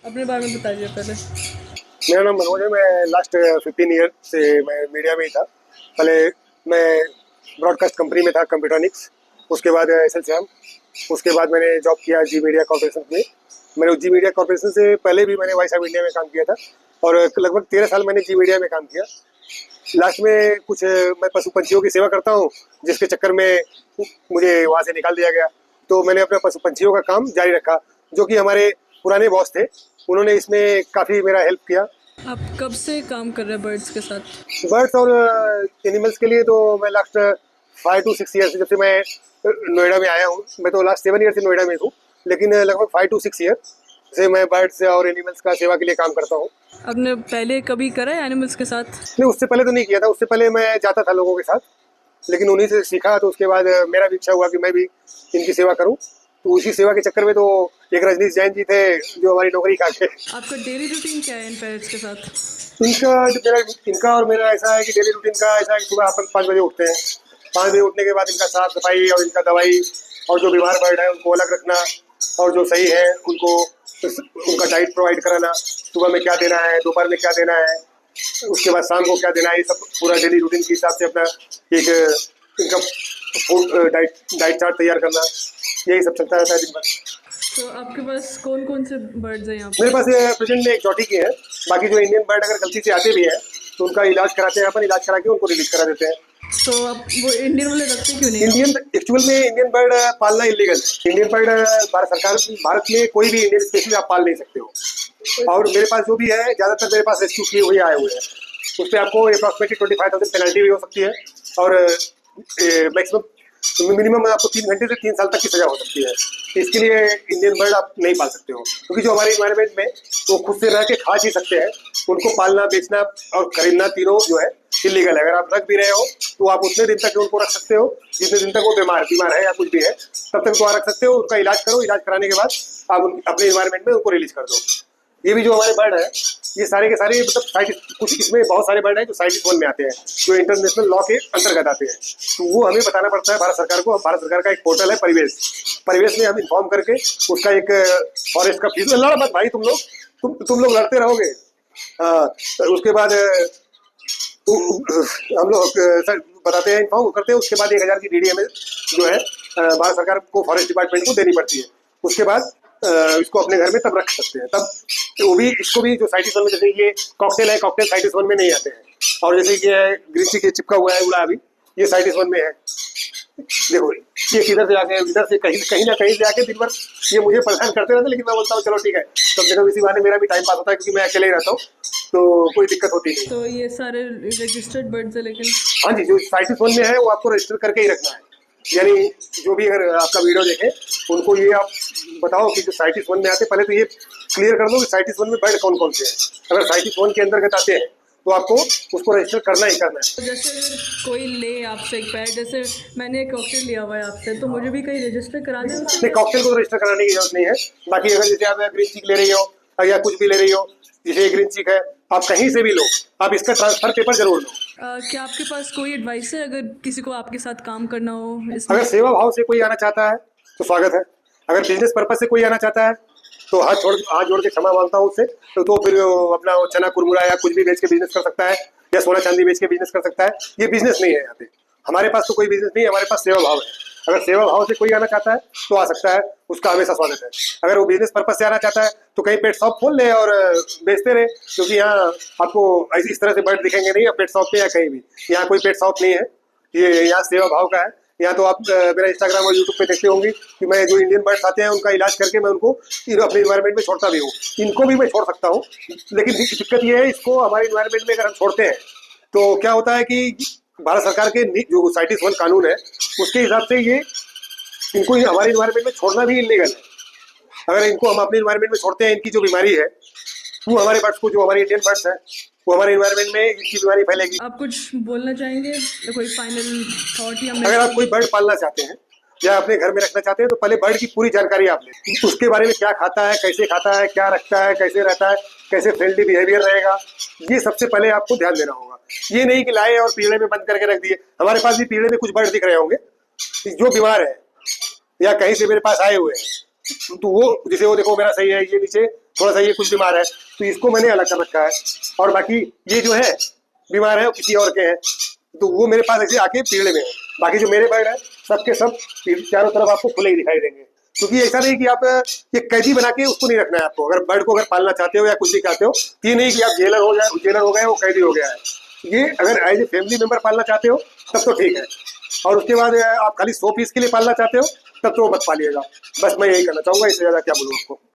अपने बारे में बताइए पहले। मेरा नाम मनोज है। मैं लास्ट 15 ईयर से मैं मीडिया में ही था। पहले मैं ब्रॉडकास्ट कंपनी में था, कंप्यूटरनिक्स। उसके बाद एस एल श्याम। उसके बाद मैंने जॉब किया जी मीडिया कॉर्पोरेशन में। मैंने जी मीडिया कॉर्पोरेशन से पहले भी मैंने वॉइस ऑफ इंडिया में काम किया था और लगभग 13 साल मैंने जी मीडिया में काम किया। लास्ट में कुछ मैं पशु पंछियों की सेवा करता हूँ, जिसके चक्कर में मुझे वहाँ से निकाल दिया गया। तो मैंने अपना पशु पंछियों का काम जारी रखा, जो कि हमारे पुराने बॉस थे, उन्होंने इसमें काफ़ी मेरा हेल्प किया। आप कब से काम कर रहे हैं बर्ड्स के साथ? बर्ड्स और एनिमल्स के लिए तो मैं लास्ट 5 to 6 ईयर से, जब से मैं नोएडा में आया हूँ। मैं तो लास्ट 7 ईयर से नोएडा में हूँ, लेकिन लगभग 5 to 6 ईयर से मैं बर्ड्स और एनिमल्स का सेवा के लिए काम करता हूँ। आपने पहले कभी करा है एनिमल्स के साथ? नहीं, उससे पहले तो नहीं किया था। उससे पहले मैं जाता था लोगों के साथ, लेकिन उन्हीं से सीखा। तो उसके बाद मेरा भी इच्छा हुआ कि मैं भी इनकी सेवा करूं। तो उसी सेवा के चक्कर में तो एक रजनीश जैन जी थे, जो हमारी नौकरी खा गए। आपका डेली रूटीन क्या है इन पेरेंट्स के साथ? इनका और मेरा ऐसा है कि डेली रूटीन का ऐसा है कि सुबह अपन 5 बजे उठते हैं। 5 बजे उठने के बाद इनका साफ सफाई और इनका दवाई, और जो बीमार बर्ड है उनको अलग रखना, और जो सही है उनको उनका डाइट प्रोवाइड कराना। सुबह में क्या देना है, दोपहर में क्या देना है, उसके बाद शाम को क्या देना है, ये सब पूरा डेली रूटीन के हिसाब से अपना एक इनका फूड डाइट चार्ट तैयार करना, यही सब चलता रहता है दिन भर। तो आपके पास कौन कौन से बर्ड्स हैं यहाँ मेरे पे? पास प्रेजेंट में एक चौटी की है। बाकी जो इंडियन बर्ड अगर गलती से आते भी है तो उनका इलाज कराते हैं, अपन इलाज करा के उनको रिलीज करा देते हैं। तो आप वो इंडियन वाले रखते क्यों नहीं हैं? इंडियन एक्चुअल में इंडियन बर्ड पालना इलीगल है। इंडियन बर्ड भारत में कोई भी इंडियन स्पेशली आप पाल नहीं सकते हो। और मेरे पास जो भी है, ज्यादातर मेरे पास रेस्क्यू किए हुए आए हुए हैं। उस पर आपको अप्रॉक्सीमेटली 25,000 पेनल्टी भी हो सकती है, और मैक्सिमम मिनिमम आपको 3 घंटे से 3 साल तक की सजा हो सकती है। तो इसके लिए इंडियन बर्ड आप नहीं पाल सकते हो, क्योंकि जो हमारे इन्वायरमेंट में वो खुद से रह के खा ही सकते हैं। उनको पालना, बेचना और खरीदना तीनों जो है इलीगल है। अगर आप रख भी रहे हो तो आप उतने दिन तक उनको रख सकते हो जितने दिन तक वो बीमार है या कुछ भी है, तब तक तो रख सकते हो। उनका इलाज करो, इलाज कराने के बाद आप अपने इन्वायरमेंट में उनको रिलीज कर दो। ये भी जो हमारे बर्ड है, ये सारे के सारे मतलब कुछ इसमें बहुत सारे बर्ड हैं जो साइटिस वन में आते हैं, जो इंटरनेशनल लॉ के अंतर्गत आते हैं। तो वो हमें बताना पड़ता है भारत सरकार को। भारत सरकार का एक पोर्टल है परिवेश। परिवेश में हम इन्फॉर्म करके उसका एक फॉरेस्ट का फीस, लड़ मत भाई, तुम लोग लड़ते रहोगे। तो उसके बाद हम लोग सर बताते हैं, इन्फॉर्म करते हैं। उसके बाद 1,000 की DDMA जो है भारत सरकार को फॉरेस्ट डिपार्टमेंट को देनी पड़ती है। उसके बाद इसको अपने घर में तब रख सकते हैं। तब तो वो भी, इसको भी जो साइटिस वन में, जैसे ये कॉकटेल है, कॉकटेल साइटिस वन में नहीं आते हैं। और जैसे ये ग्रीन ची के चिपका हुआ है उड़ा, अभी ये साइटिस वन में है। देखो, ये किधर से आके, इधर से कहीं कहीं ना कहीं से आके दिन भर ये मुझे परेशान करते रहते, लेकिन मैं बोलता हूँ चलो ठीक है, कम से कम इसी बहाने मेरा भी टाइम पास होता है, क्योंकि मैं अकेले ही रहता हूँ, तो कोई दिक्कत होती नहीं। तो ये सारे रजिस्टर्ड बर्ड्स है लेकिन? हाँ जी, जो साइटिस वन में है वो आपको रजिस्टर करके ही रखना है। यानी जो भी अगर आपका वीडियो देखे, उनको ये आप बताओ कि जो साइटिस वन में आते, पहले तो ये क्लियर कर दो कि साइटिस वन में बर्ड कौन कौन से हैं। अगर साइटिस वन के अंतर्गत आते हैं तो आपको उसको रजिस्टर करना ही करना है। तो जैसे अगर कोई ले आपसे एक पेट, जैसे मैंने एक कॉकटेल लिया हुआ है आपसे, तो मुझे भी कहीं रजिस्टर कराना है नहीं, उसे? कॉकटेल को तो रजिस्टर कराने की जरूरत नहीं है। बाकी अगर जैसे आप ग्रीन चीक ले रही हो या कुछ भी ले रही हो, जैसे ग्रीन चीक है, आप कहीं से भी लो, आप इसका ट्रांसफर पेपर जरूर लो। क्या आपके पास कोई एडवाइस है अगर किसी को आपके साथ काम करना हो इसमें? अगर सेवा भाव से कोई आना चाहता है तो स्वागत है। अगर बिजनेस पर्पज से कोई आना चाहता है तो हाथ जोड़ के क्षमा मांगता हूँ उससे। तो फिर अपना वो चना कुरमुरा या कुछ भी बेच के बिजनेस कर सकता है, या सोना चांदी बेच के बिजनेस कर सकता है। ये बिजनेस नहीं है यहाँ पे। हमारे पास तो कोई बिजनेस नहीं है, हमारे पास सेवा भाव है। अगर सेवा भाव से कोई आना चाहता है तो आ सकता है, उसका हमेशा स्वागत है। अगर वो बिजनेस पर्पज से आना चाहता है तो कहीं पेट शॉप खोल ले और बेचते रहे, क्योंकि यहाँ आपको इस तरह से बर्ड दिखेंगे नहीं पेट शॉप पे या कहीं भी। यहाँ कोई पेट शॉप नहीं है, ये यहाँ सेवा भाव का है। यहाँ तो आप मेरा इंस्टाग्राम और यूट्यूब पे देखते होंगे कि मैं जो इंडियन बर्ड्स आते हैं उनका इलाज करके मैं उनको अपने इन्वायरमेंट में छोड़ता भी हूँ। इनको भी मैं छोड़ सकता हूँ, लेकिन दिक्कत ये है, इसको हमारे इन्वायरमेंट में अगर हम छोड़ते हैं तो क्या होता है कि भारत सरकार के जो साइटिस वन कानून है उसके हिसाब से ये इनको हमारे इन्वायरमेंट में छोड़ना भी इलीगल है। अगर इनको हम अपने इन्वायरमेंट में छोड़ते हैं, इनकी जो बीमारी है वो हमारे बर्ड्स को, जो हमारे इंडियन बर्ड्स है, वो हमारे इन्वायरमेंट में इनकी बीमारी फैलेगी। आप कुछ बोलना चाहेंगे या कोई फाइनल थॉट या अगर आप कोई बर्ड पालना चाहते हैं या अपने घर में रखना चाहते हैं तो पहले बर्ड की पूरी जानकारी आप लें। उसके बारे में क्या खाता है, कैसे खाता है, क्या रखता है, कैसे रहता है, कैसे फ्रेंडली बिहेवियर रहेगा, ये सबसे पहले आपको ध्यान देना होगा। ये नहीं कि लाए और पिंजड़े में बंद करके रख दिए। हमारे पास भी पिंजड़े में कुछ बर्ड दिख रहे होंगे जो बीमार है या कहीं से मेरे पास आए हुए हैं, तो वो जैसे वो देखो मेरा सही है, ये नीचे थोड़ा सा ये कुछ बीमार है तो इसको मैंने अलग कर रखा है, और बाकी ये जो है बीमार है वो किसी और के हैं तो वो मेरे पास ऐसे आके पिंजड़े में है। बाकी जो मेरे बर्ड है सबके सब चारों तरफ आपको खुले ही दिखाई देंगे, क्योंकि ऐसा नहीं कि आप ये कैदी बना के उसको नहीं रखना है आपको। अगर बर्ड को अगर पालना चाहते हो या कुछ भी चाहते हो तो ये नहीं कि आप जेलर हो गए वो कैदी हो गया है। ये अगर एज ए फैमिली मेंबर पालना चाहते हो तब तो ठीक है, और उसके बाद आप खाली 100 पीस के लिए पालना चाहते हो तब तो मत पालिएगा। बस मैं यही करना चाहूंगा, इससे ज्यादा क्या बोलूँ आपको।